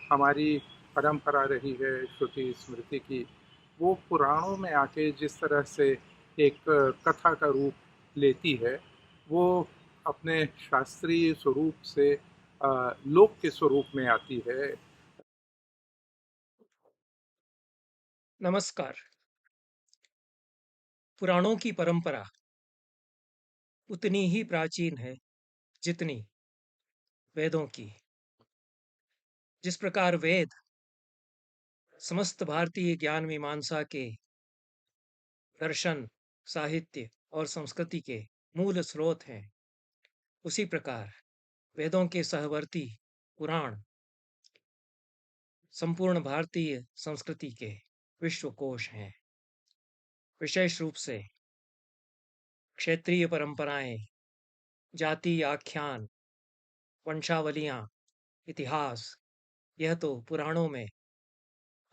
हमारी परंपरा रही है श्रुति स्मृति की, वो पुराणों में आके जिस तरह से एक कथा का रूप लेती है, वो अपने शास्त्रीय स्वरूप से लोक के स्वरूप में आती है। नमस्कार। पुराणों की परंपरा उतनी ही प्राचीन है जितनी वेदों की। जिस प्रकार वेद समस्त भारतीय ज्ञान मीमांसा के दर्शन, साहित्य और संस्कृति के मूल स्रोत हैं, उसी प्रकार वेदों के सहवर्ती पुराण संपूर्ण भारतीय संस्कृति के विश्वकोश हैं। विशेष रूप से क्षेत्रीय परंपराएं, जाति आख्यान, वंशावलियां, इतिहास, यह तो पुराणों में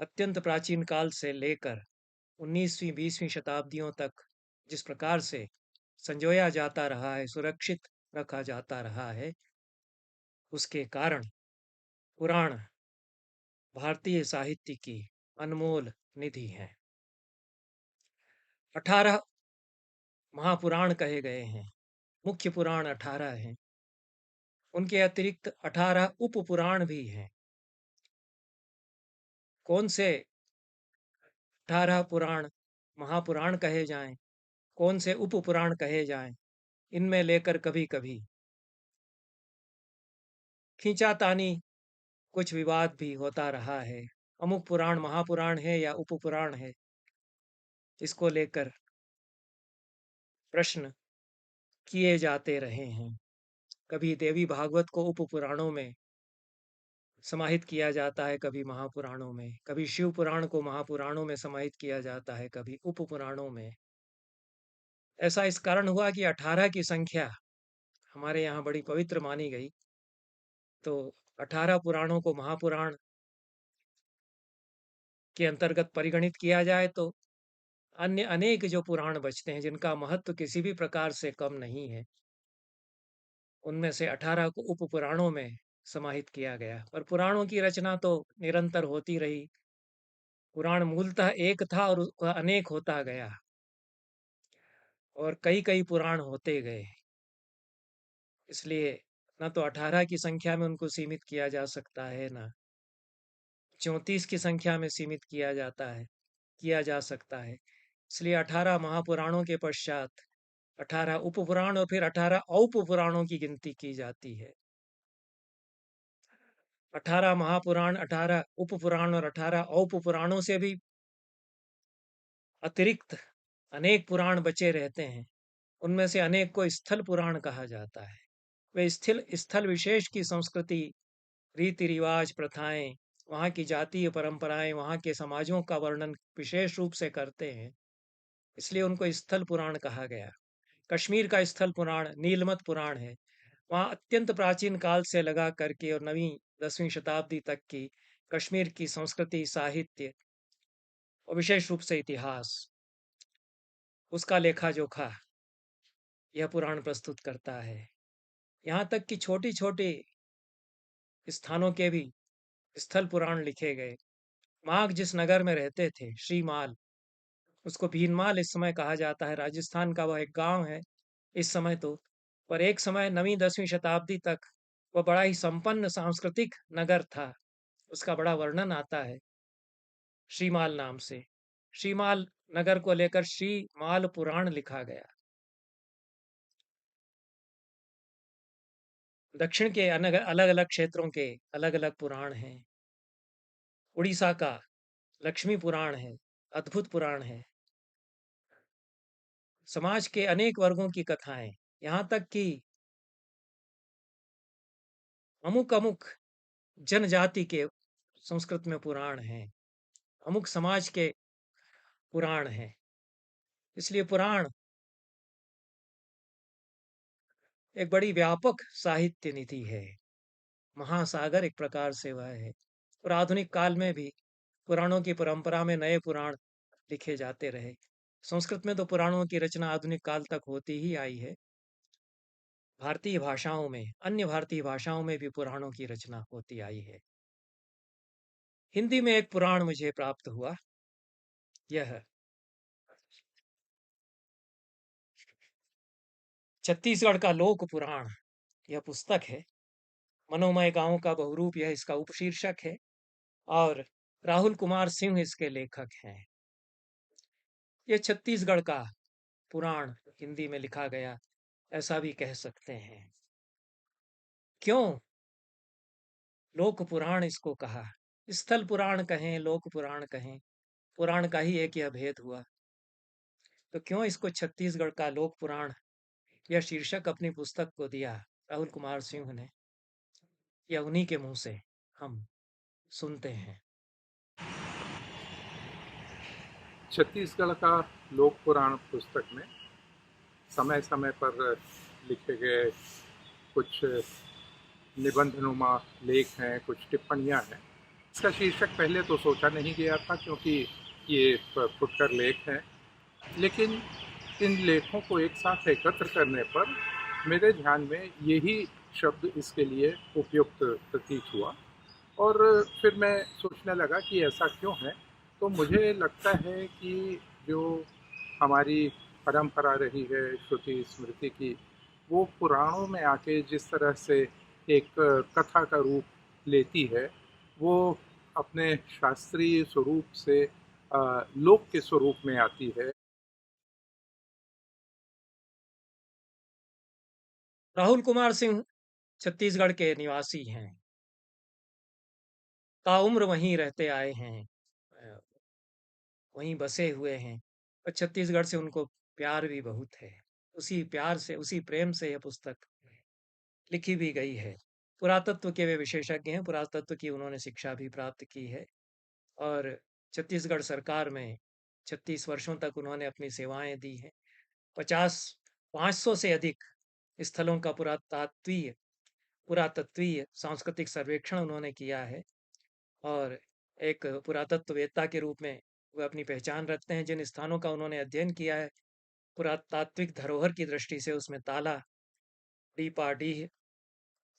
अत्यंत प्राचीन काल से लेकर 19वीं 20वीं शताब्दियों तक जिस प्रकार से संजोया जाता रहा है, सुरक्षित रखा जाता रहा है, उसके कारण पुराण भारतीय साहित्य की अनमोल निधि हैं। 18 महापुराण कहे गए हैं। मुख्य पुराण 18 हैं। उनके अतिरिक्त 18 उपपुराण भी हैं। कौन से 18 पुराण महापुराण कहे जाएं, कौन से उपपुराण कहे जाएं, इनमें लेकर कभी कभी खींचातानी कुछ विवाद भी होता रहा है। अमुक पुराण महापुराण है या उपपुराण है, इसको लेकर प्रश्न किए जाते रहे हैं। कभी देवी भागवत को उपपुराणों में समाहित किया जाता है, कभी महापुराणों में, कभी शिव पुराण को महापुराणों में समाहित किया जाता है, कभी उपपुराणों में। ऐसा इस कारण हुआ कि 18 की संख्या हमारे यहाँ बड़ी पवित्र मानी गई, तो 18 पुराणों को महापुराण के अंतर्गत परिगणित किया जाए तो अन्य अनेक जो पुराण बचते हैं जिनका महत्व किसी भी प्रकार से कम नहीं है, उनमें से 18 को उपपुराणों में समाहित किया गया। पर पुराणों की रचना तो निरंतर होती रही। पुराण मूलतः एक था और वह अनेक होता गया और कई कई पुराण होते गए। इसलिए न तो 18 की संख्या में उनको सीमित किया जा सकता है, न 34 की संख्या में सीमित किया जा सकता है। इसलिए 18 महापुराणों के पश्चात 18 उपपुराण और फिर 18 औपपुराणों की गिनती की जाती है। 18 महापुराण, 18 उपपुराण और 18 औपपुराणों से भी अतिरिक्त अनेक पुराण बचे रहते हैं। उनमें से अनेक को स्थल पुराण कहा जाता है। वे स्थल स्थल विशेष की संस्कृति, रीति रिवाज, प्रथाएं, वहाँ की जातीय परंपराएं, वहाँ के समाजों का वर्णन विशेष रूप से करते हैं, इसलिए उनको स्थल पुराण कहा गया। कश्मीर का स्थल पुराण नीलमत पुराण है। वहाँ अत्यंत प्राचीन काल से लगा करके और 9वीं 10वीं शताब्दी तक की कश्मीर की संस्कृति, साहित्य और विशेष रूप से इतिहास, उसका लेखा जोखा यह पुराण प्रस्तुत करता है। यहाँ तक कि छोटी छोटी स्थानों के भी स्थल पुराण लिखे गए। माघ जिस नगर में रहते थे, श्रीमाल, उसको भीनमाल इस समय कहा जाता है। राजस्थान का वह एक गांव है इस समय तो, पर एक समय 9वीं 10वीं शताब्दी तक वह बड़ा ही संपन्न सांस्कृतिक नगर था। उसका बड़ा वर्णन आता है श्रीमाल नाम से। श्रीमाल नगर को लेकर श्रीमाल पुराण लिखा गया। दक्षिण के अलग अलग क्षेत्रों के अलग अलग पुराण हैं। उड़ीसा का लक्ष्मी पुराण है, अद्भुत पुराण है। समाज के अनेक वर्गों की कथाएं, यहाँ तक कि अमुक अमुक जनजाति के संस्कृत में पुराण हैं, अमुक समाज के पुराण हैं। इसलिए पुराण एक बड़ी व्यापक साहित्य निधि है। महासागर एक प्रकार से वह है। और आधुनिक काल में भी पुराणों की परंपरा में नए पुराण लिखे जाते रहे। संस्कृत में तो पुराणों की रचना आधुनिक काल तक होती ही आई है। भारतीय भाषाओं में, अन्य भारतीय भाषाओं में भी पुराणों की रचना होती आई है। हिंदी में एक पुराण मुझे प्राप्त हुआ। यह छत्तीसगढ़ का लोक पुराण, यह पुस्तक है। मनोमय गांव का बहुरूप, यह इसका उपशीर्षक है। और राहुल कुमार सिंह इसके लेखक हैं। यह छत्तीसगढ़ का पुराण हिंदी में लिखा गया, ऐसा भी कह सकते हैं। क्यों लोक पुराण इसको कहा? स्थल पुराण कहें, लोक पुराण कहें, पुराण का ही एक यह भेद हुआ। तो क्यों इसको छत्तीसगढ़ का लोक पुराण यह शीर्षक अपनी पुस्तक को दिया राहुल कुमार सिंह ने? यह उन्हीं के मुंह से हम सुनते हैं। छत्तीसगढ़ का लोक पुराण पुस्तक में समय समय पर लिखे गए कुछ निबंधनुमा लेख हैं, कुछ टिप्पणियां हैं। इसका शीर्षक पहले तो सोचा नहीं गया था, क्योंकि ये फुटकर लेख हैं। लेकिन इन लेखों को एक साथ एकत्र करने पर मेरे ध्यान में यही शब्द इसके लिए उपयुक्त प्रतीत हुआ। और फिर मैं सोचने लगा कि ऐसा क्यों है। तो मुझे लगता है कि जो हमारी परंपरा रही है श्रुति स्मृति की, वो पुराणों में आके जिस तरह से एक कथा का रूप लेती है, वो अपने शास्त्रीय स्वरूप से लोक के स्वरूप में आती है। राहुल कुमार सिंह छत्तीसगढ़ के निवासी हैं, ताउम्र वहीं रहते आए हैं, वहीं बसे हुए हैं। और छत्तीसगढ़ से उनको प्यार भी बहुत है। उसी प्यार से, उसी प्रेम से यह पुस्तक लिखी भी गई है। पुरातत्व के वे विशेषज्ञ हैं, पुरातत्व की उन्होंने शिक्षा भी प्राप्त की है। और छत्तीसगढ़ सरकार में 36 वर्षों तक उन्होंने अपनी सेवाएं दी हैं। 500 से अधिक स्थलों का पुरातत्वीय सांस्कृतिक सर्वेक्षण उन्होंने किया है। और एक पुरातत्ववेत्ता के रूप में वह अपनी पहचान रखते हैं। जिन स्थानों का उन्होंने अध्ययन किया है पुरातात्विक धरोहर की दृष्टि से, उसमें ताला, डीपाडीह,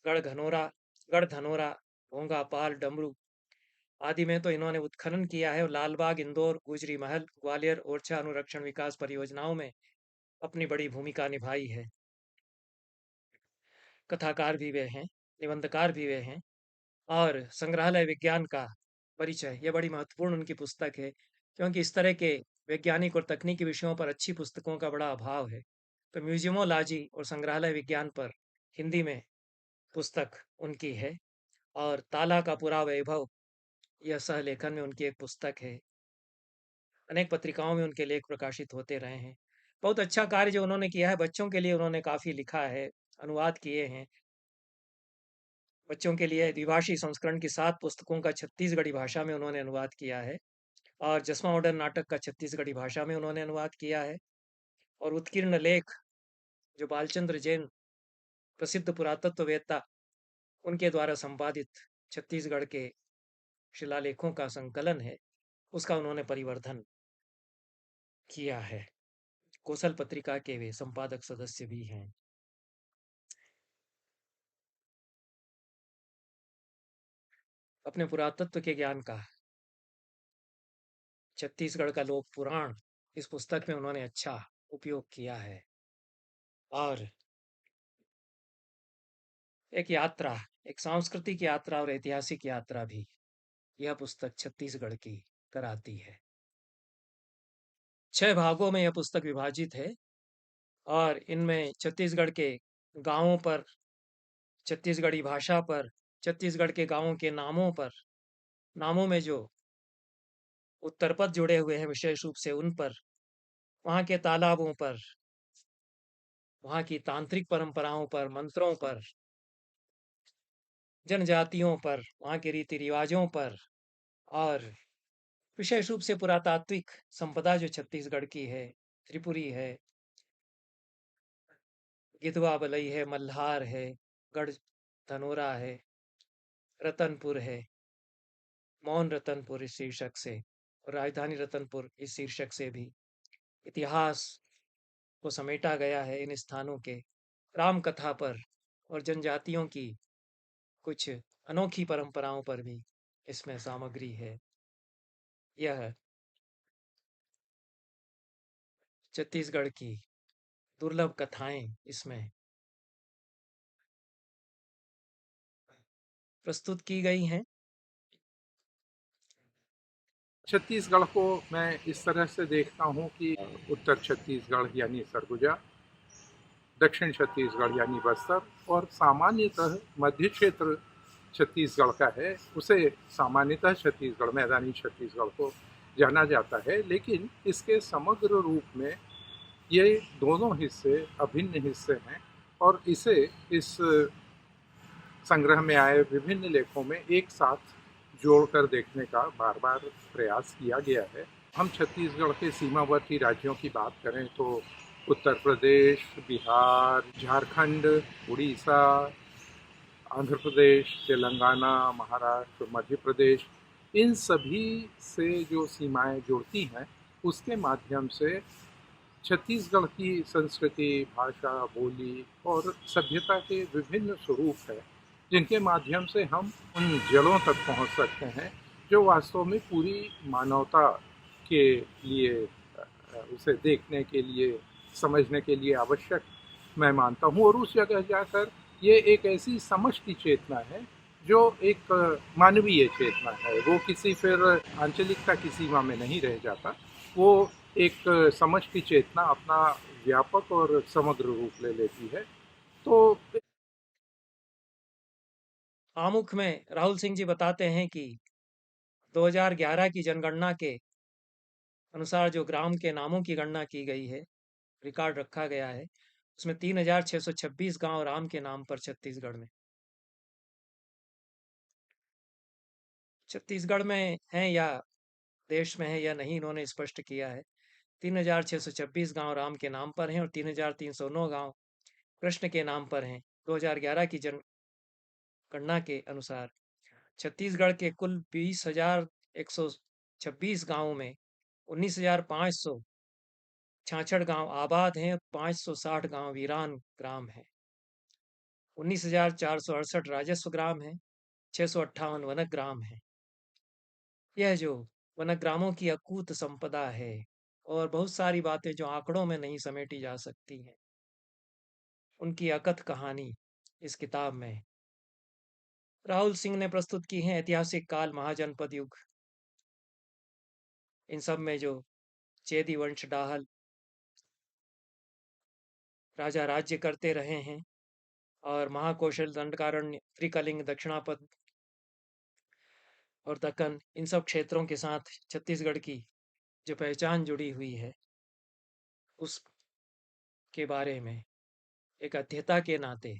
गढ़धनोरा, गढ़धनोरा, भोंगापाल, डमरू आदि में तो इन्होंने उत्खनन किया है। और लालबाग, इंदौर, गुजरी महल, ग्वालियर, ओरछा अनुरक्षण विकास परियोजनाओं में अपनी बड़ी भूमिका निभाई है। कथाकार भी वे हैं, निबंधकार भी वे हैं। और संग्रहालय विज्ञान का परिचय, यह बड़ी महत्वपूर्ण उनकी पुस्तक है, क्योंकि इस तरह के वैज्ञानिक और तकनीकी विषयों पर अच्छी पुस्तकों का बड़ा अभाव है। तो म्यूजियमोलॉजी और संग्रहालय विज्ञान पर हिंदी में पुस्तक उनकी है। और ताला का पूरा वैभव, यह सह लेखन में उनकी एक पुस्तक है। अनेक पत्रिकाओं में उनके लेख प्रकाशित होते रहे हैं। बहुत अच्छा कार्य जो उन्होंने किया है, बच्चों के लिए उन्होंने काफ़ी लिखा है, अनुवाद किए हैं। बच्चों के लिए द्विभाषी संस्करण की 7 पुस्तकों का छत्तीसगढ़ी भाषा में उन्होंने अनुवाद किया है। और जसवा मॉडर्न नाटक का छत्तीसगढ़ी भाषा में उन्होंने अनुवाद किया है। और उत्कीर्ण लेख, जो बालचंद्र जैन प्रसिद्ध पुरातत्ववेत्ता, उनके द्वारा संपादित छत्तीसगढ़ के शिलालेखों का संकलन है, उसका उन्होंने परिवर्धन किया है। कोसल पत्रिका के वे संपादक सदस्य भी हैं। अपने पुरातत्व के ज्ञान का छत्तीसगढ़ का लोक पुराण इस पुस्तक में उन्होंने अच्छा उपयोग किया है। और एक यात्रा, एक सांस्कृतिक यात्रा और ऐतिहासिक यात्रा भी यह पुस्तक छत्तीसगढ़ की कराती है। 6 भागों में यह पुस्तक विभाजित है। और इनमें छत्तीसगढ़ के गांवों पर, छत्तीसगढ़ी भाषा पर, छत्तीसगढ़ के गांवों के नामों पर, नामों में जो उत्तरपद जुड़े हुए हैं विशेष रूप से उन पर, वहाँ के तालाबों पर, वहाँ की तांत्रिक परंपराओं पर, मंत्रों पर, जनजातियों पर, वहाँ के रीति रिवाजों पर, और विशेष रूप से पुरातात्विक संपदा जो छत्तीसगढ़ की है, त्रिपुरी है, गिधवा बलई है, मल्हार है, गढ़ धनोरा है, रतनपुर है, मौन रतनपुर इस शीर्षक से, और राजधानी रतनपुर इस शीर्षक से भी इतिहास को समेटा गया है। इन स्थानों के राम कथा पर और जनजातियों की कुछ अनोखी परंपराओं पर भी इसमें सामग्री है। यह छत्तीसगढ़ की दुर्लभ कथाएं इसमें प्रस्तुत की गई हैं। छत्तीसगढ़ को मैं इस तरह से देखता हूँ कि उत्तर छत्तीसगढ़ यानी सरगुजा, दक्षिण छत्तीसगढ़ यानी बस्तर और सामान्यतः मध्य क्षेत्र छत्तीसगढ़ का है, उसे सामान्यतः छत्तीसगढ़, मैदानी छत्तीसगढ़ को जाना जाता है। लेकिन इसके समग्र रूप में ये दोनों हिस्से अभिन्न हिस्से हैं और इसे इस संग्रह में आए विभिन्न लेखों में एक साथ जोड़कर देखने का बार बार प्रयास किया गया है। हम छत्तीसगढ़ के सीमावर्ती राज्यों की बात करें तो उत्तर प्रदेश, बिहार, झारखंड, उड़ीसा, आंध्र प्रदेश, तेलंगाना, महाराष्ट्र, मध्य प्रदेश, इन सभी से जो सीमाएं जुड़ती हैं उसके माध्यम से छत्तीसगढ़ की संस्कृति, भाषा, बोली और सभ्यता के विभिन्न स्वरूप हैं, जिनके माध्यम से हम उन जड़ों तक पहुंच सकते हैं जो वास्तव में पूरी मानवता के लिए उसे देखने के लिए, समझने के लिए आवश्यक मैं मानता हूँ। और उस जगह जाकर ये एक ऐसी समष्टि चेतना है जो एक मानवीय चेतना है, वो किसी फिर आंचलिकता की सीमा में नहीं रह जाता, वो एक समष्टि चेतना अपना व्यापक और समग्र रूप ले लेती है। तो आमुख में राहुल सिंह जी बताते हैं कि 2011 की जनगणना के अनुसार जो ग्राम के नामों की गणना की गई है, रिकॉर्ड रखा गया है, उसमें 3626 गांव राम के नाम पर छत्तीसगढ़ में है या देश में है या नहीं, इन्होंने स्पष्ट किया है। 3626 गांव राम के नाम पर हैं और 3309 गांव कृष्ण के नाम पर हैं। 2011 की जनगणना के अनुसार छत्तीसगढ़ के कुल 20,126 गांवों में 19,566 गांव आबाद हैं, 560 गांव वीरान ग्राम हैं, 19,468 राजस्व ग्राम हैं, 658 वनक ग्राम हैं। यह जो वनक ग्रामों की अकूत संपदा है और बहुत सारी बातें जो आंकड़ों में नहीं समेटी जा सकती हैं, उनकी अकथ कहानी इस किताब में राहुल सिंह ने प्रस्तुत की है। ऐतिहासिक काल, महाजनपद युग, इन सब में जो चेदी वंश डाहल राजा राज्य करते रहे हैं और महाकौशल, दंडकारण्य, त्रिकलिंग, दक्षिणापद और दक्कन, इन सब क्षेत्रों के साथ छत्तीसगढ़ की जो पहचान जुड़ी हुई है, उसके बारे में एक अध्येता के नाते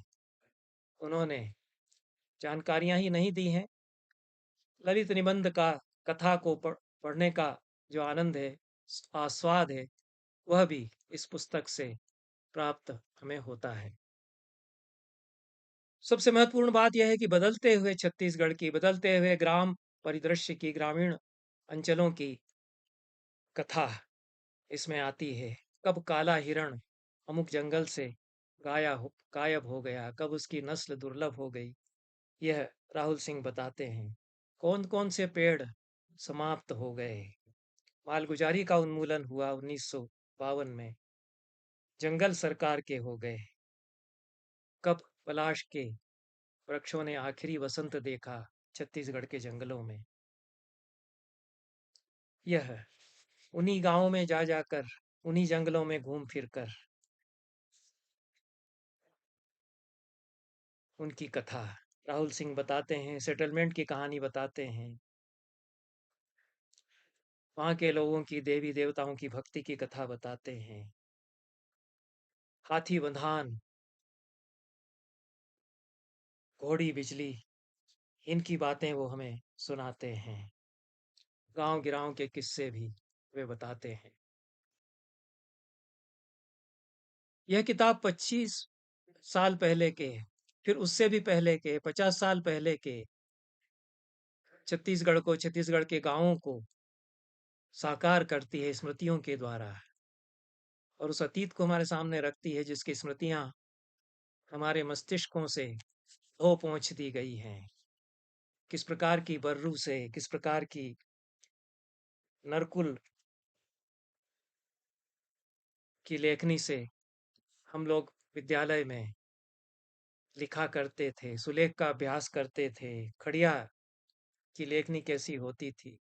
उन्होंने जानकारियां ही नहीं दी हैं, ललित निबंध का, कथा को पढ़ने का जो आनंद है, आस्वाद है, वह भी इस पुस्तक से प्राप्त हमें होता है। सबसे महत्वपूर्ण बात यह है कि बदलते हुए छत्तीसगढ़ की, बदलते हुए ग्राम परिदृश्य की, ग्रामीण अंचलों की कथा इसमें आती है। कब काला हिरण अमुक जंगल से गायब हो गया, कब उसकी नस्ल दुर्लभ हो गई, यह राहुल सिंह बताते हैं। कौन कौन से पेड़ समाप्त हो गए, मालगुजारी का उन्मूलन हुआ 1952 में, जंगल सरकार के हो गए, कब पलाश के वृक्षों ने आखिरी वसंत देखा छत्तीसगढ़ के जंगलों में। यह उन्हीं गांवों में जा जाकर, उन्हीं जंगलों में घूम फिर कर उनकी कथा राहुल सिंह बताते हैं, सेटलमेंट की कहानी बताते हैं, वहाँ के लोगों की, देवी देवताओं की भक्ति की कथा बताते हैं, हाथी बंधान, घोड़ी बिजली, इनकी बातें वो हमें सुनाते हैं। गांव गिरांव के किस्से भी वे बताते हैं। यह किताब 25 साल पहले के, फिर उससे भी पहले के 50 साल पहले के छत्तीसगढ़ को, छत्तीसगढ़ के गांवों को साकार करती है स्मृतियों के द्वारा, और उस अतीत को हमारे सामने रखती है जिसकी स्मृतियां हमारे मस्तिष्कों से धो पोंछ दी गई हैं। किस प्रकार की बर्रू से, किस प्रकार की नरकुल की लेखनी से हम लोग विद्यालय में लिखा करते थे, सुलेख का अभ्यास करते थे, खड़िया की लेखनी कैसी होती थी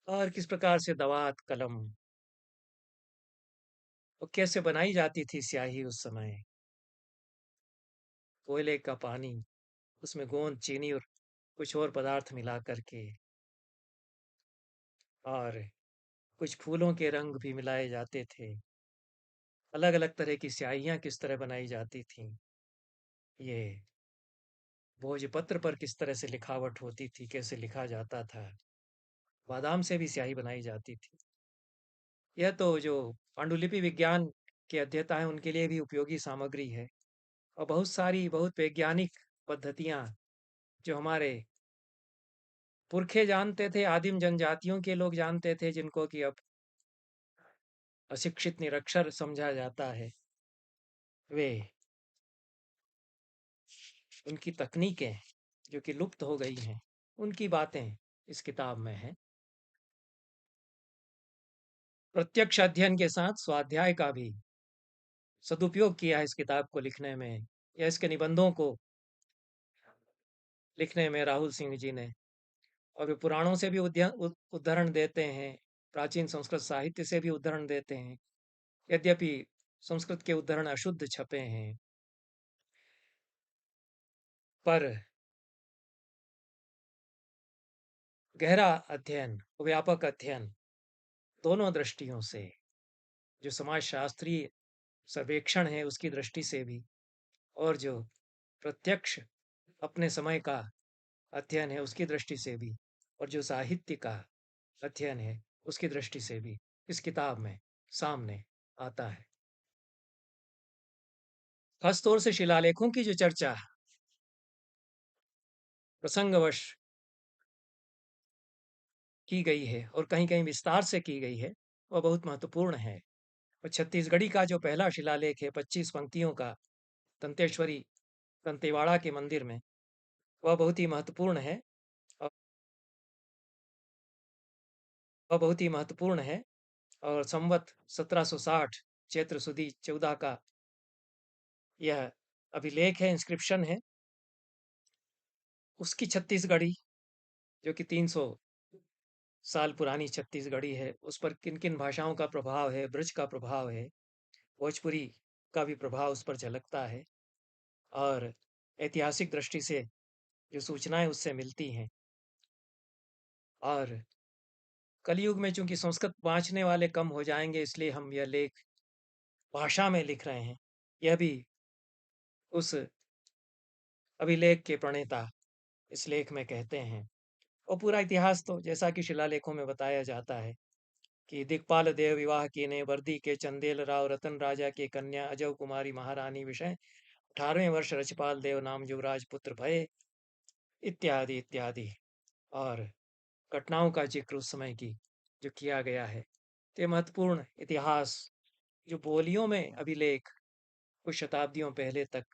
और किस प्रकार से दवात कलम और कैसे बनाई जाती थी स्याही उस समय। कोयले का पानी, उसमें गोंद, चीनी और कुछ और पदार्थ मिला करके और कुछ फूलों के रंग भी मिलाए जाते थे। अलग-अलग तरह की स्याहियाँ किस तरह बनाई जाती थीं, ये भोजपत्र पर किस तरह से लिखावट होती थी, कैसे लिखा जाता था। बादाम से भी स्याही बनाई जाती थी। यह तो जो पांडुलिपि विज्ञान के अध्येता हैं, उनके लिए भी उपयोगी सामग्री है और बहुत सारी बहुत वैज्ञानिक पद्धतियाँ जो हमारे पुरखे जानते थे, आदिम जनजातियों के लोग जानते थे, जिनको कि अब अशिक्षित निरक्षर समझा जाता है, वे उनकी तकनीकें जो कि लुप्त हो गई हैं, उनकी बातें इस किताब में हैं। प्रत्यक्ष अध्ययन के साथ स्वाध्याय का भी सदुपयोग किया है इस किताब को लिखने में या इसके निबंधों को लिखने में राहुल सिंह जी ने। और वे पुराणों से भी उद्धरण देते हैं, प्राचीन संस्कृत साहित्य से भी उद्धरण देते हैं। यद्यपि संस्कृत के उद्धरण अशुद्ध छपे हैं, पर गहरा अध्ययन, व्यापक अध्ययन दोनों दृष्टियों से, जो समाजशास्त्रीय सर्वेक्षण है उसकी दृष्टि से भी और जो प्रत्यक्ष अपने समय का अध्ययन है उसकी दृष्टि से भी और जो साहित्य का अध्ययन है उसकी दृष्टि से भी इस किताब में सामने आता है। खास तौर से शिलालेखों की जो चर्चा प्रसंगवश की गई है और कहीं-कहीं विस्तार से की गई है, वह बहुत महत्वपूर्ण है। और छत्तीसगढ़ी का जो पहला शिलालेख है 25 पंक्तियों का दंतेश्वरी दंतेवाड़ा के मंदिर में, वह बहुत ही महत्वपूर्ण है और वह बहुत ही महत्वपूर्ण है और संवत 1760 चैत्र सुदी 14 का यह अभिलेख है, इंस्क्रिप्शन है। उसकी छत्तीसगढ़ी जो कि 300 साल पुरानी छत्तीसगढ़ी है, उस पर किन-किन भाषाओं का प्रभाव है, ब्रज का प्रभाव है, भोजपुरी का भी प्रभाव उस पर झलकता है और ऐतिहासिक दृष्टि से जो सूचनाएँ उससे मिलती हैं और कलयुग में चूँकि संस्कृत वाँचने वाले कम हो जाएँगे इसलिए हम यह लेख भाषा में लिख रहे हैं। यह भी उस अभिलेख के प्रणेता इस लेख में कहते हैं और पूरा इतिहास तो जैसा कि शिलालेखों में बताया जाता है कि दिक्पाल देव विवाह कीने बर्दी के चंदेल राव रतन राजा के कन्या अजय कुमारी महारानी विषय 18वें वर्ष रछपाल देव नाम युवराज पुत्र भये इत्यादि इत्यादि और घटनाओं का जिक्र उस समय की जो किया गया है। तो ये महत्वपूर्ण इतिहास जो बोलियों में अभिलेख कुछ शताब्दियों पहले तक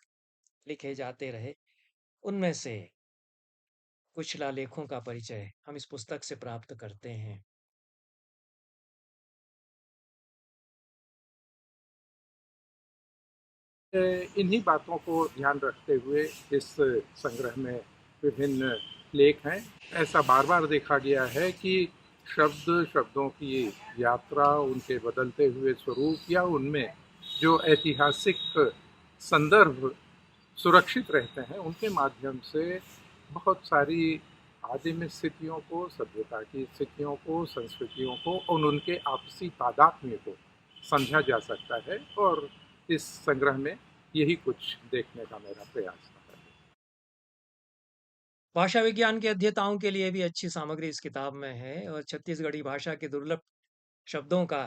लिखे जाते रहे, उनमें से कुछ शिलालेखों का परिचय हम इस पुस्तक से प्राप्त करते हैं। इन्हीं बातों को ध्यान रखते हुए इस संग्रह में विभिन्न लेख हैं। ऐसा बार बार देखा गया है कि शब्द शब्दों की यात्रा, उनके बदलते हुए स्वरूप या उनमें जो ऐतिहासिक संदर्भ सुरक्षित रहते हैं, उनके माध्यम से बहुत सारी आदिम स्थितियों को, सभ्यता की स्थितियों को, संस्कृतियों को और उनके आपसी तादात्म्य को समझा जा सकता है और इस संग्रह में यही कुछ देखने का मेरा प्रयास था। भाषा विज्ञान के अध्येताओं के लिए भी अच्छी सामग्री इस किताब में है और छत्तीसगढ़ी भाषा के दुर्लभ शब्दों का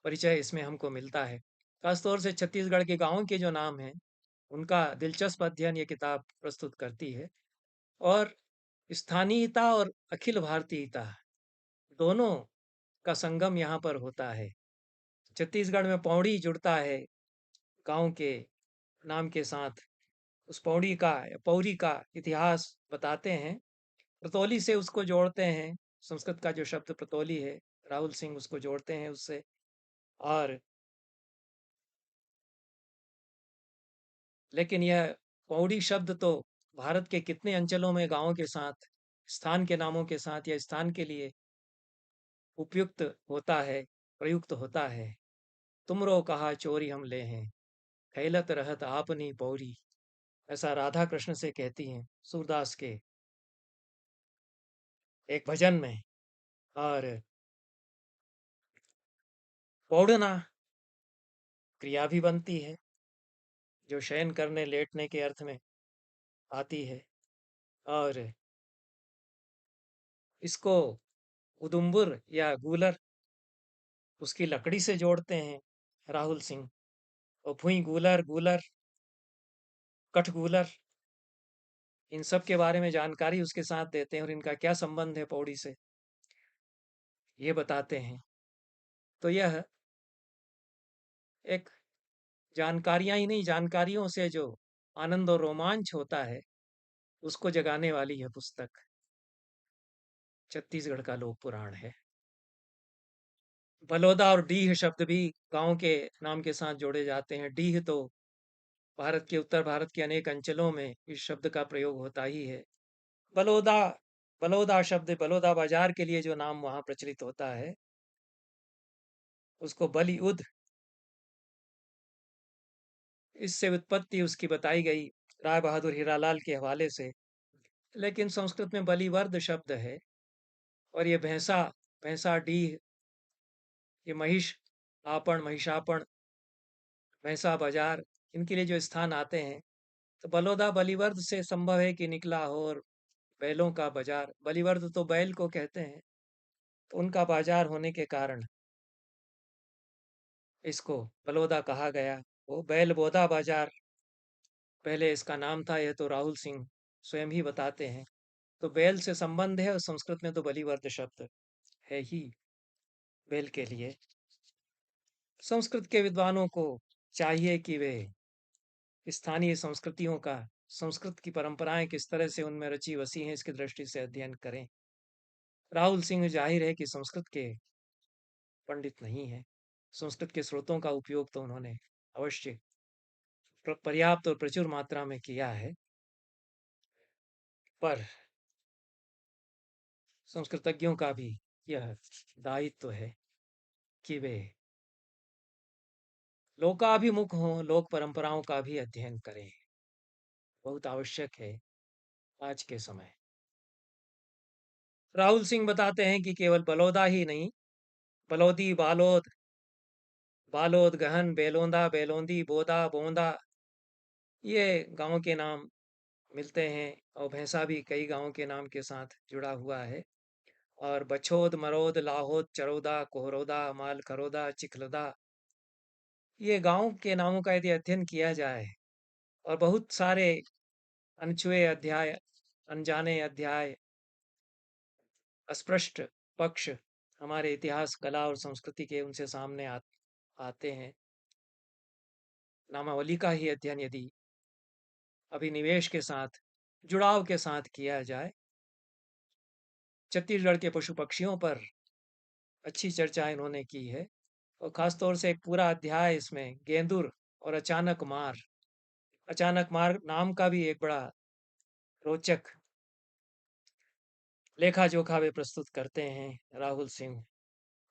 परिचय इसमें हमको मिलता है। खासतौर से छत्तीसगढ़ के गाँवों के जो नाम हैं, उनका दिलचस्प अध्ययन ये किताब प्रस्तुत करती है और स्थानीयता और अखिल भारतीयता दोनों का संगम यहाँ पर होता है। छत्तीसगढ़ में पौड़ी जुड़ता है गाँव के नाम के साथ उस पौड़ी का इतिहास बताते हैं। प्रतोली से उसको जोड़ते हैं, संस्कृत का जो शब्द प्रतोली है, राहुल सिंह उसको जोड़ते हैं उससे। और लेकिन यह पौड़ी शब्द तो भारत के कितने अंचलों में गाँवों के साथ, स्थान के नामों के साथ या स्थान के लिए उपयुक्त होता है, प्रयुक्त होता है। तुमरो कहा चोरी हम ले हैं, खैलत रहत आपनी पौड़ी। ऐसा राधा कृष्ण से कहती हैं सूरदास के एक भजन में। और पौड़ना क्रिया भी बनती है, जो शयन करने लेटने के अर्थ में आती है। और इसको उदुम्बुर या गूलर, उसकी लकड़ी से जोड़ते हैं राहुल सिंह। और भुई गूलर, गूलर, कठगूलर, इन सब के बारे में जानकारी उसके साथ देते हैं और इनका क्या संबंध है पौड़ी से, ये बताते हैं। तो यह एक जानकारियां ही नहीं, जानकारियों से जो आनंद और रोमांच होता है उसको जगाने वाली यह पुस्तक छत्तीसगढ़ का लोक पुराण है। बलौदा और डीह शब्द भी गांव के नाम के साथ जोड़े जाते हैं। डीह तो भारत के उत्तर भारत के अनेक अंचलों में इस शब्द का प्रयोग होता ही है। बलौदा, बलौदा शब्द बलौदा बाजार के लिए जो नाम वहां प्रचलित होता है, उसको बलिउद, इससे उत्पत्ति उसकी बताई गई राय बहादुर हीरालाल के हवाले से। लेकिन संस्कृत में बलिवर्द शब्द है। और ये भैंसा, भैंसा डीह, ये महिष आपन, महिषापण, भैंसा बाजार, इनके लिए जो स्थान आते हैं, तो बलौदा बलिवर्द से संभव है कि निकला हो। और बैलों का बाजार, बलिवर्द तो बैल को कहते हैं, तो उनका बाजार होने के कारण इसको बलौदा कहा गया। वो बैल बोदा बाजार पहले इसका नाम था, यह तो राहुल सिंह स्वयं ही बताते हैं। तो बैल से संबंध है और संस्कृत में तो बलिवर्द शब्द है ही बैल के लिए। संस्कृत के विद्वानों को चाहिए कि वे स्थानीय संस्कृतियों का, संस्कृत की परंपराएं किस तरह से उनमें रची बसी हैं, इसकी दृष्टि से अध्ययन करें। राहुल सिंह जाहिर है कि संस्कृत के पंडित नहीं है। संस्कृत के स्रोतों का उपयोग तो उन्होंने अवश्य पर्याप्त और प्रचुर मात्रा में किया है, पर संस्कृतज्ञों का भी यह दायित्व है कि वे लोकाभिमुख हों, लोक परंपराओं का भी अध्ययन करें। बहुत आवश्यक है आज के समय। राहुल सिंह बताते हैं कि केवल बलौदा ही नहीं, बलौदी, बालोद, बालोद, गहन, बेलोंदा, बेलोंदी, बोदा, बोंदा, ये गांव के नाम मिलते हैं। और भैंसा भी कई गांवों के नाम के साथ जुड़ा हुआ है। और बछोद, मरोद, लाहोद, चरौदा, कोहरोदा, माल खरोदा, चिखलदा, ये गांव के नामों का यदि अध्ययन किया जाए और बहुत सारे अनछुए अध्याय, अनजाने अध्याय, अस्पष्ट पक्ष हमारे इतिहास, कला और संस्कृति के उनसे सामने आते हैं। नामावली का ही अध्ययन यदि अभिनिवेश के साथ, जुड़ाव के साथ किया जाए। छत्तीसगढ़ के पशु पक्षियों पर अच्छी चर्चा इन्होंने की है। और ख़ास तौर से एक पूरा अध्याय इसमें गेंदुर और अचानक मार, अचानक मार नाम का भी एक बड़ा रोचक लेखा जोखा वे प्रस्तुत करते हैं राहुल सिंह।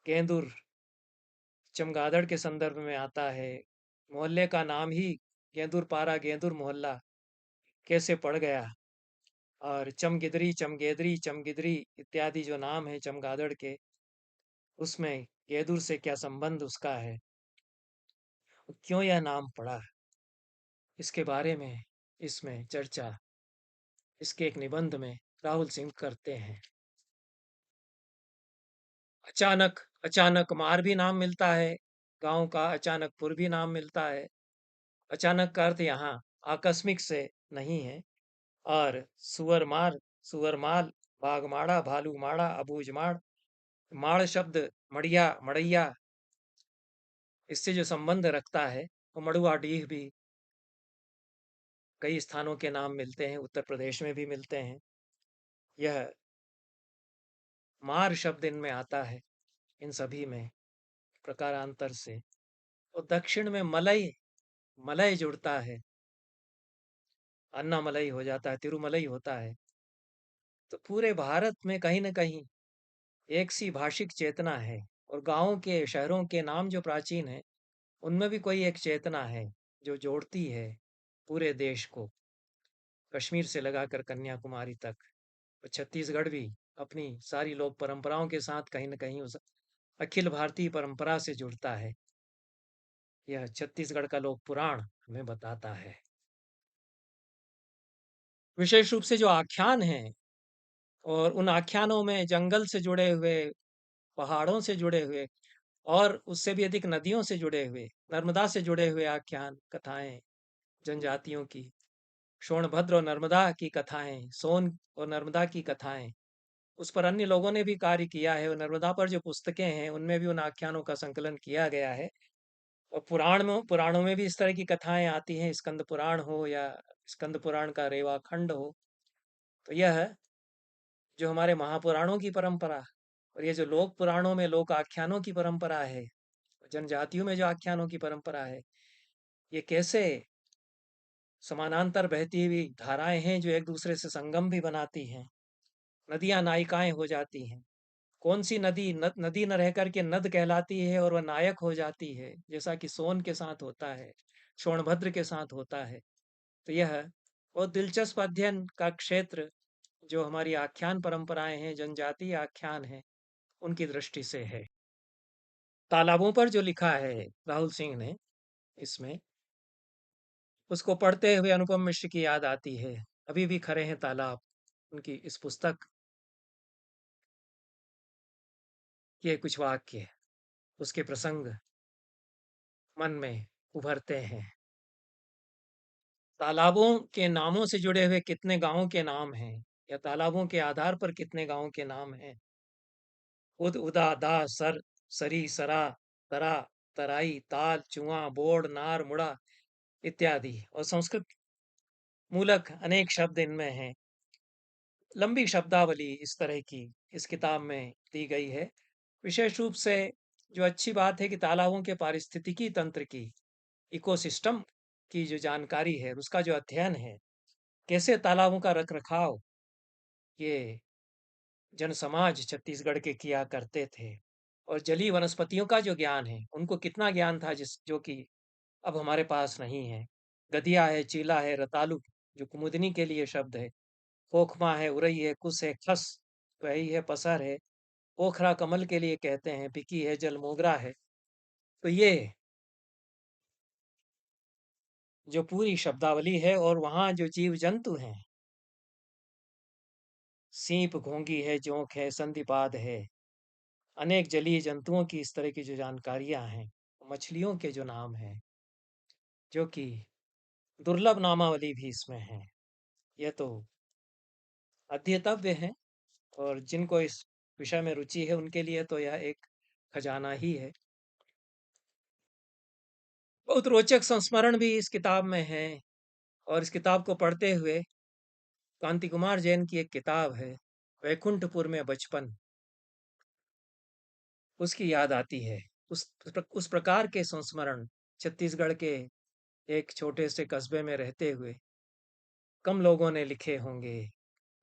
गेंदुर चमगादड़ के संदर्भ में आता है। मोहल्ले का नाम ही गेंदुर पारा, गेंदुर मोहल्ला कैसे पड़ गया। और चमगिदरी, चमगेदरी, चमगिदरी इत्यादि जो नाम है चमगादड़ के, उसमें गेंदुर से क्या संबंध उसका है, क्यों यह नाम पड़ा, इसके बारे में इसमें चर्चा इसके एक निबंध में राहुल सिंह करते हैं। अचानक, अचानक मार भी नाम मिलता है गांव का, अचानकपुर भी नाम मिलता है। अचानक का अर्थ यहाँ आकस्मिक से नहीं है। और सुअर मार, सुअर माल, बागमाड़ा, भालू माड़ा, अबूझ माड़, माड़ शब्द मड़िया, मड़ैया, इससे जो संबंध रखता है वो मड़ुआ डीह भी कई स्थानों के नाम मिलते हैं, उत्तर प्रदेश में भी मिलते हैं। यह मार शब्द इनमें आता है, इन सभी में प्रकारांतर से। और दक्षिण में मलई, मलय जुड़ता है, अन्नामलई हो जाता है, तिरुमलई होता है। तो पूरे भारत में कहीं न कहीं एक सी भाषिक चेतना है, और गाँवों के, शहरों के नाम जो प्राचीन हैं, उनमें भी कोई एक चेतना है, जो जोड़ती है पूरे देश को, कश्मीर से लगाकर कन्याकुमारी तक। और छत्तीसगढ़ भी अपनी सारी लोक परंपराओं के साथ कहीं न कहीं उस अखिल भारतीय परंपरा से जुड़ता है। यह छत्तीसगढ़ का लोक पुराण हमें बताता है। विशेष रूप से जो आख्यान हैं, और उन आख्यानों में जंगल से जुड़े हुए, पहाड़ों से जुड़े हुए, और उससे भी अधिक नदियों से जुड़े हुए, नर्मदा से जुड़े हुए आख्यान, कथाएँ, जनजातियों की, सोनभद्र और नर्मदा की कथाएँ, सोन और नर्मदा की कथाएँ, उस पर अन्य लोगों ने भी कार्य किया है, और नर्मदा पर जो पुस्तकें हैं, उनमें भी उन आख्यानों का संकलन किया गया है। और पुराणों में भी इस तरह की कथाएँ आती हैं, स्कंद पुराण हो या स्कंद पुराण का रेवा खंड हो। तो यह जो हमारे महापुराणों की परंपरा, और ये जो लोक पुराणों में लोक आख्यानों की परंपरा है, जनजातियों में जो आख्यानों की परंपरा है, ये कैसे समानांतर बहती हुई धाराएं हैं जो एक दूसरे से संगम भी बनाती हैं। नदियां नायिकाएं हो जाती हैं। कौन सी नदी नदी न रह करके नद कहलाती है और वह नायक हो जाती है, जैसा कि सोन के साथ होता है, सोनभद्र के साथ होता है। तो यह बहुत दिलचस्प अध्ययन का क्षेत्र जो हमारी आख्यान परंपराएं हैं, जनजातीय आख्यान हैं, उनकी दृष्टि से है। तालाबों पर जो लिखा है राहुल सिंह ने इसमें, उसको पढ़ते हुए अनुपम मिश्र की याद आती है। अभी भी खरे हैं तालाब, उनकी इस पुस्तक के कुछ वाक्य, उसके प्रसंग मन में उभरते हैं। तालाबों के नामों से जुड़े हुए कितने गांवों के नाम हैं, या तालाबों के आधार पर कितने गांवों के नाम हैं। उद, उदा, दा, सर, सरी, सरा, तरा, तराई, ताल, चुआ, बोड़, नार, मुड़ा इत्यादि, और संस्कृत मूलक अनेक शब्द इनमें हैं। लंबी शब्दावली इस तरह की इस किताब में दी गई है। विशेष रूप से जो अच्छी बात है कि तालाबों के पारिस्थितिकी तंत्र की, इकोसिस्टम की जो जानकारी है, उसका जो अध्ययन है, कैसे तालाबों का रखरखाव ये जनसमाज छत्तीसगढ़ के किया करते थे, और जलीय वनस्पतियों का जो ज्ञान है, उनको कितना ज्ञान था जिस जो कि अब हमारे पास नहीं है। गधिया है, चीला है, रतालू जो कुमुदनी के लिए शब्द है, खोखमा है, उरई है, कुस है, खस वही है, पसर है, पोखरा कमल के लिए कहते हैं, पिकी है, जलमोगरा है। तो ये जो पूरी शब्दावली है, और वहाँ जो जीव जंतु हैं, सीप, घोंगी है, जोंक है, संधिपाद है, अनेक जलीय जंतुओं की इस तरह की जो जानकारियां हैं, मछलियों के जो नाम हैं, जो कि दुर्लभ नामावली भी इसमें है, यह तो अध्येतव्य है। और जिनको इस विषय में रुचि है, उनके लिए तो यह एक खजाना ही है। बहुत रोचक संस्मरण भी इस किताब में है, और इस किताब को पढ़ते हुए कांति कुमार जैन की एक किताब है, वैकुंठपुर में बचपन, उसकी याद आती है। उस प्रकार के संस्मरण छत्तीसगढ़ के एक छोटे से कस्बे में रहते हुए कम लोगों ने लिखे होंगे,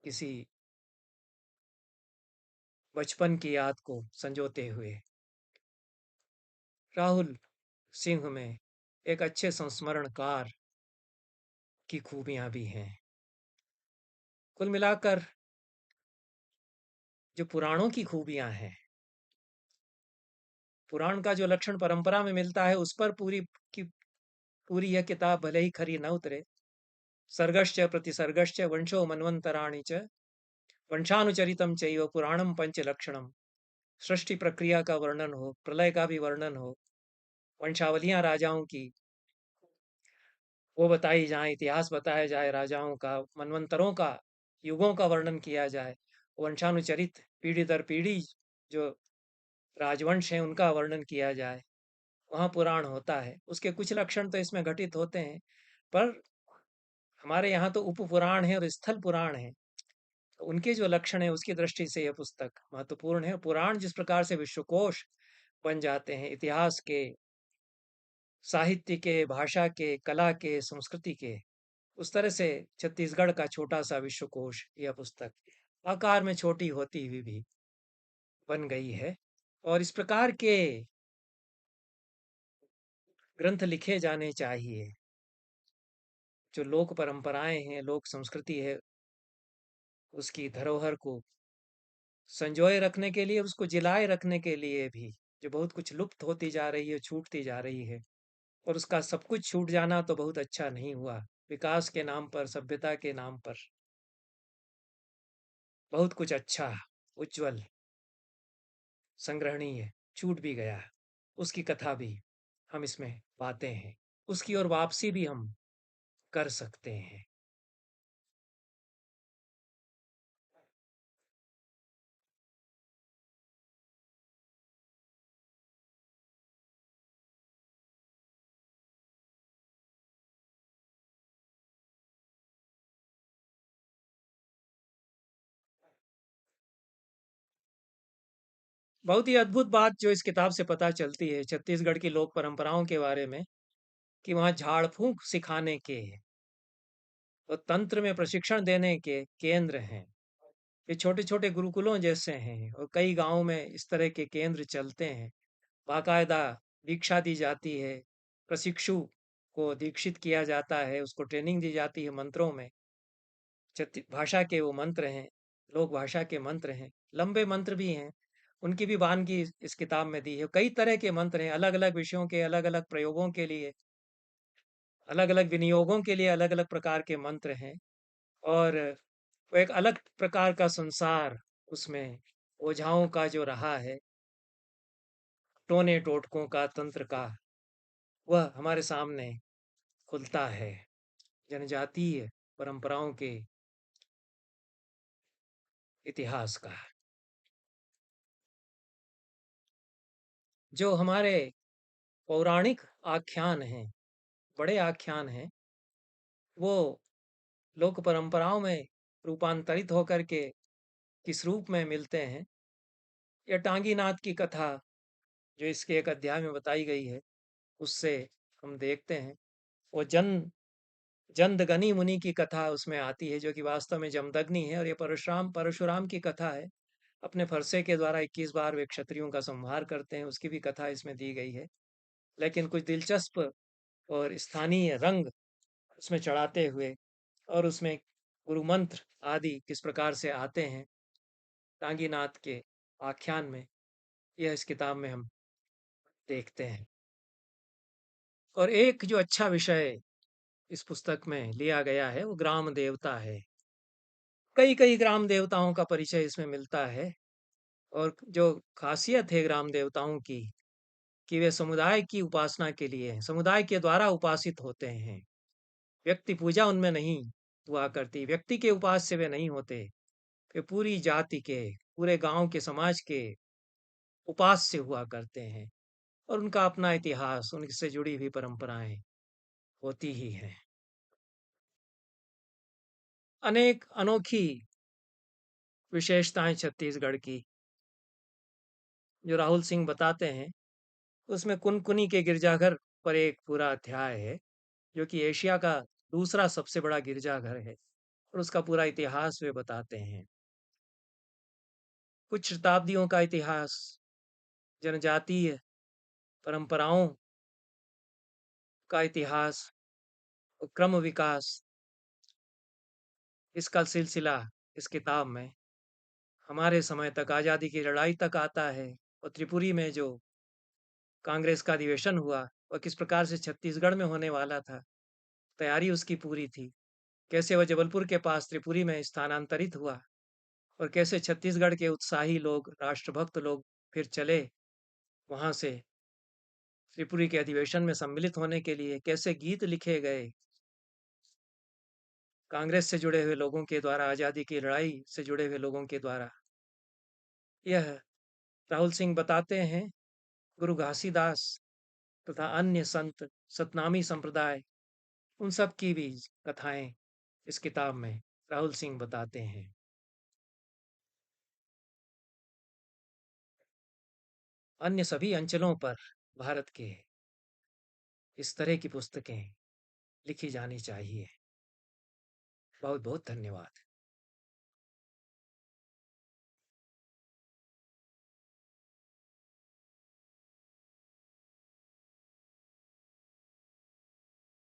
किसी बचपन की याद को संजोते हुए। राहुल सिंह में एक अच्छे संस्मरणकार की खूबियां भी हैं। कुल मिलाकर जो पुराणों की खूबियां हैं, पुराण का जो लक्षण परंपरा में मिलता है, उस पर की पूरी यह किताब भले ही खरी न उतरे। सर्गश्च प्रतिसर्गश्च वंशो मन्वंतराणि च वंशानुचरितम चैव पुराणम पंचलक्षणम। सृष्टि प्रक्रिया का वर्णन हो, प्रलय का भी वर्णन हो, वंशावलियां राजाओं की वो बताई जाए, इतिहास बताया जाए राजाओं का, मनवंतरों का, युगों का वर्णन किया जाए, वंशानुचरित पीढ़ी दर पीढ़ी जो राजवंश हैं उनका वर्णन किया जाए, वहाँ पुराण होता है। उसके कुछ लक्षण तो इसमें घटित होते हैं, पर हमारे यहाँ तो उपपुराण है और स्थल पुराण है। तो उनके जो लक्षण है उसकी दृष्टि से यह पुस्तक महत्वपूर्ण है। पुराण जिस प्रकार से विश्वकोश बन जाते हैं, इतिहास के, साहित्य के, भाषा के, कला के, संस्कृति के, उस तरह से छत्तीसगढ़ का छोटा सा विश्वकोश यह पुस्तक आकार में छोटी होती हुई भी बन गई है। और इस प्रकार के ग्रंथ लिखे जाने चाहिए। जो लोक परंपराएं हैं, लोक संस्कृति है, उसकी धरोहर को संजोए रखने के लिए, उसको जिलाए रखने के लिए भी, जो बहुत कुछ लुप्त होती जा रही है, छूटती जा रही है, और उसका सब कुछ छूट जाना तो बहुत अच्छा नहीं हुआ। विकास के नाम पर, सभ्यता के नाम पर बहुत कुछ अच्छा, उज्जवल, संग्रहणीय छूट भी गया। उसकी कथा भी हम इसमें पाते हैं। उसकी ओर वापसी भी हम कर सकते हैं। बहुत ही अद्भुत बात जो इस किताब से पता चलती है छत्तीसगढ़ की लोक परंपराओं के बारे में, कि वहाँ झाड़ फूंक सिखाने के और तंत्र में प्रशिक्षण देने के केंद्र हैं। ये छोटे-छोटे गुरुकुलों जैसे हैं और कई गाँव में इस तरह के केंद्र चलते हैं। बाकायदा दीक्षा दी जाती है, प्रशिक्षु को दीक्षित किया जाता है, उसको ट्रेनिंग दी जाती है मंत्रों में। छत्ती भाषा के वो मंत्र हैं, लोक भाषा के मंत्र हैं, लंबे मंत्र भी हैं, उनकी भी वानगी इस किताब में दी है। कई तरह के मंत्र हैं, अलग-अलग विषयों के, अलग-अलग प्रयोगों के लिए, अलग-अलग विनियोगों के लिए अलग-अलग प्रकार के मंत्र हैं। और वो एक अलग प्रकार का संसार उसमें ओझाओं का जो रहा है, टोने टोटकों का, तंत्र का, वह हमारे सामने खुलता है। जनजातीय परंपराओं के इतिहास का, जो हमारे पौराणिक आख्यान हैं, बड़े आख्यान हैं, वो लोक परंपराओं में रूपांतरित होकर के किस रूप में मिलते हैं। या टांगीनाथ की कथा जो इसके एक अध्याय में बताई गई है, उससे हम देखते हैं। वो जमदग्नि मुनि की कथा उसमें आती है, जो कि वास्तव में जमदग्नि है, और ये परशुराम परशुराम की कथा है। अपने फरसे के द्वारा 21 बार वे क्षत्रियों का संहार करते हैं, उसकी भी कथा इसमें दी गई है। लेकिन कुछ दिलचस्प और स्थानीय रंग उसमें चढ़ाते हुए, और उसमें गुरु मंत्र आदि किस प्रकार से आते हैं टांगीनाथ के आख्यान में, यह इस किताब में हम देखते हैं। और एक जो अच्छा विषय इस पुस्तक में लिया गया है वो ग्राम देवता है। कई कई ग्राम देवताओं का परिचय इसमें मिलता है। और जो खासियत है ग्राम देवताओं की, कि वे समुदाय की उपासना के लिए हैं, समुदाय के द्वारा उपासित होते हैं। व्यक्ति पूजा उनमें नहीं हुआ करती, व्यक्ति के उपास्य वे नहीं होते। वे पूरी जाति के, पूरे गांव के, समाज के उपास्य हुआ करते हैं। और उनका अपना इतिहास, उनसे जुड़ी हुई परंपराएं होती ही हैं। अनेक अनोखी विशेषताएं छत्तीसगढ़ की जो राहुल सिंह बताते हैं, उसमें कुनकुनी के गिरजाघर पर एक पूरा अध्याय है, जो कि एशिया का दूसरा सबसे बड़ा गिरजाघर है, और उसका पूरा इतिहास वे बताते हैं। कुछ शताब्दियों का इतिहास, जनजातीय परंपराओं का इतिहास, क्रम विकास, इसका सिलसिला इस किताब में हमारे समय तक, आज़ादी की लड़ाई तक आता है। और त्रिपुरी में जो कांग्रेस का अधिवेशन हुआ, वह किस प्रकार से छत्तीसगढ़ में होने वाला था, तैयारी उसकी पूरी थी। कैसे वह जबलपुर के पास त्रिपुरी में स्थानांतरित हुआ, और कैसे छत्तीसगढ़ के उत्साही लोग, राष्ट्रभक्त लोग फिर चले वहाँ से त्रिपुरी के अधिवेशन में सम्मिलित होने के लिए। कैसे गीत लिखे गए कांग्रेस से जुड़े हुए लोगों के द्वारा, आज़ादी की लड़ाई से जुड़े हुए लोगों के द्वारा, यह राहुल सिंह बताते हैं। गुरु घासीदास तथा अन्य संत, सतनामी संप्रदाय, उन सब की भी कथाएं इस किताब में राहुल सिंह बताते हैं। अन्य सभी अंचलों पर भारत के इस तरह की पुस्तकें लिखी जानी चाहिए। बहुत बहुत धन्यवाद।